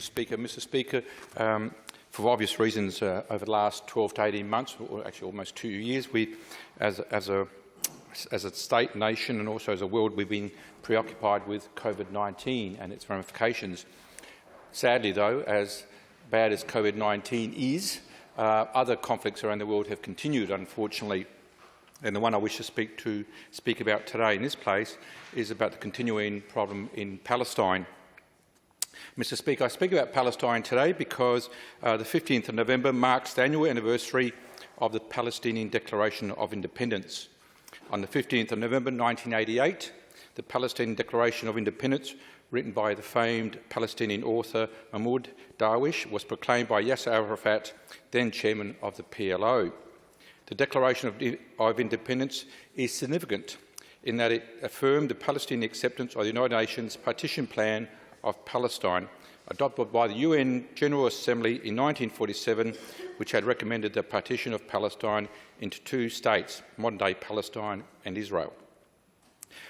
Mr. Speaker, for obvious reasons, over the last 12 to 18 months, or actually almost 2 years, we, as a state, nation and also as a world, we've been preoccupied with COVID-19 and its ramifications. Sadly, though, as bad as COVID-19 is, other conflicts around the world have continued, unfortunately. And the one I wish to speak about today in this place is about the continuing problem in Palestine. Mr. Speaker, I speak about Palestine today because the 15th of November marks the annual anniversary of the Palestinian Declaration of Independence. On the 15th of November 1988, the Palestinian Declaration of Independence, written by the famed Palestinian author Mahmoud Darwish, was proclaimed by Yasser Arafat, then chairman of the PLO. The Declaration of Independence is significant in that it affirmed the Palestinian acceptance of the United Nations Partition Plan of Palestine, adopted by the UN General Assembly in 1947, which had recommended the partition of Palestine into two states, modern-day Palestine and Israel.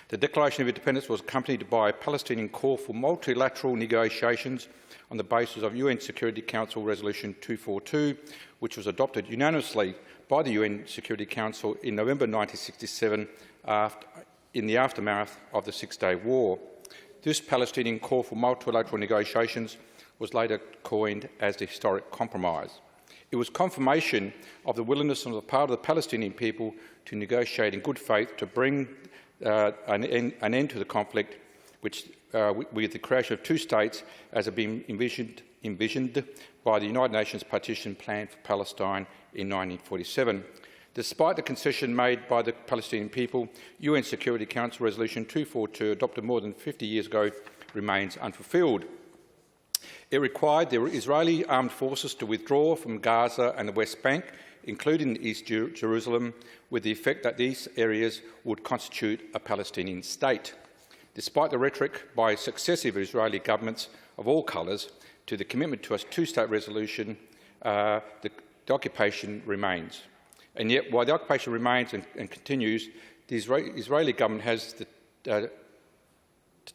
The Declaration of Independence was accompanied by a Palestinian call for multilateral negotiations on the basis of UN Security Council Resolution 242, which was adopted unanimously by the UN Security Council in November 1967 in the aftermath of the Six-Day War. This Palestinian call for multilateral negotiations was later coined as the Historic Compromise. It was confirmation of the willingness on the part of the Palestinian people to negotiate in good faith to bring an end to the conflict, which, with the creation of two states as had been envisioned by the United Nations Partition Plan for Palestine in 1947. Despite the concession made by the Palestinian people, UN Security Council Resolution 242, adopted more than 50 years ago, remains unfulfilled. It required the Israeli armed forces to withdraw from Gaza and the West Bank, including East Jerusalem, with the effect that these areas would constitute a Palestinian state. Despite the rhetoric by successive Israeli governments of all colours to the commitment to a two-state resolution, the occupation remains. And yet, while the occupation remains and continues, the Israeli government has the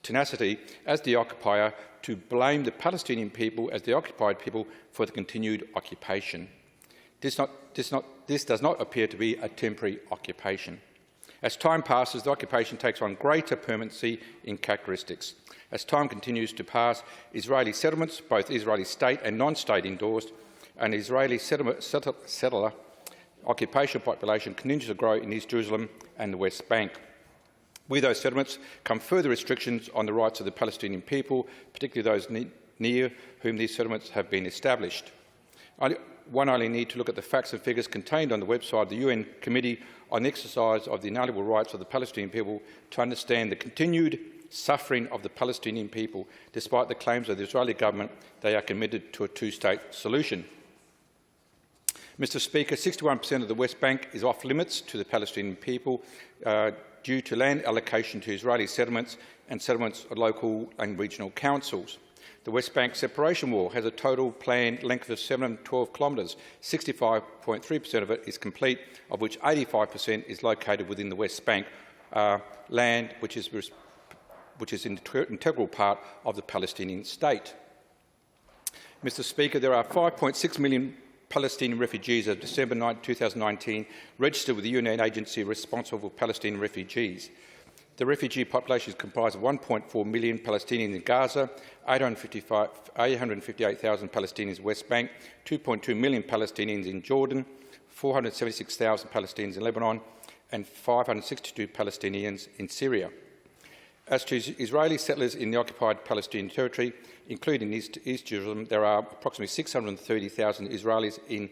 tenacity, as the occupier, to blame the Palestinian people as the occupied people for the continued occupation. This does not appear to be a temporary occupation. As time passes, the occupation takes on greater permanency in characteristics. As time continues to pass, Israeli settlements, both Israeli state and non-state endorsed, and Israeli settler occupation population continues to grow in East Jerusalem and the West Bank. With those settlements come further restrictions on the rights of the Palestinian people, particularly those near whom these settlements have been established. One only need to look at the facts and figures contained on the website of the UN Committee on the Exercise of the Inalienable Rights of the Palestinian People to understand the continued suffering of the Palestinian people, despite the claims of the Israeli government they are committed to a two-state solution. Mr. Speaker, 61% of the West Bank is off-limits to the Palestinian people due to land allocation to Israeli settlements and settlements of local and regional councils. The West Bank separation wall has a total planned length of 712 kilometres. 65.3% of it is complete, of which 85% is located within the West Bank land, which is an integral part of the Palestinian state. Mr. Speaker, there are 5.6 million Palestinian refugees as of December 9, 2019 registered with the UN agency responsible for Palestinian refugees. The refugee population is comprised of 1.4 million Palestinians in Gaza, 858,000 Palestinians in West Bank, 2.2 million Palestinians in Jordan, 476,000 Palestinians in Lebanon, and 562 Palestinians in Syria. As to Israeli settlers in the occupied Palestinian territory, including East Jerusalem, there are approximately 630,000 Israelis in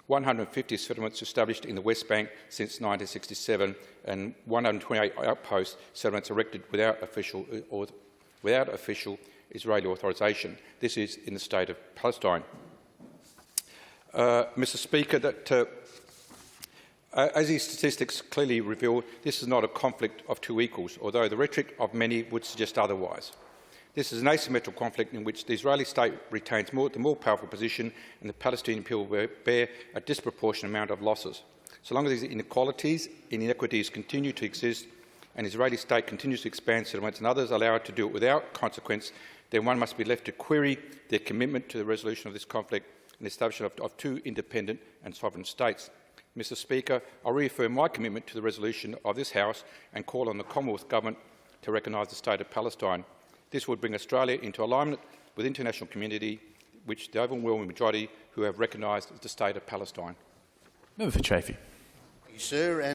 150 settlements established in the West Bank since 1967 and 128 outpost settlements erected without official Israeli authorisation. This is in the state of Palestine. Mr. Speaker, as these statistics clearly reveal, this is not a conflict of two equals, although the rhetoric of many would suggest otherwise. This is an asymmetrical conflict in which the Israeli state retains the more powerful position and the Palestinian people bear a disproportionate amount of losses. So long as these inequities continue to exist and the Israeli state continues to expand settlements and others allow it to do it without consequence, then one must be left to query their commitment to the resolution of this conflict and the establishment of two independent and sovereign states. Mr Speaker, I reaffirm my commitment to the resolution of this House and call on the Commonwealth Government to recognise the State of Palestine. This would bring Australia into alignment with the international community, which the overwhelming majority who have recognised the State of Palestine. Member for Chafey. Thank you, sir.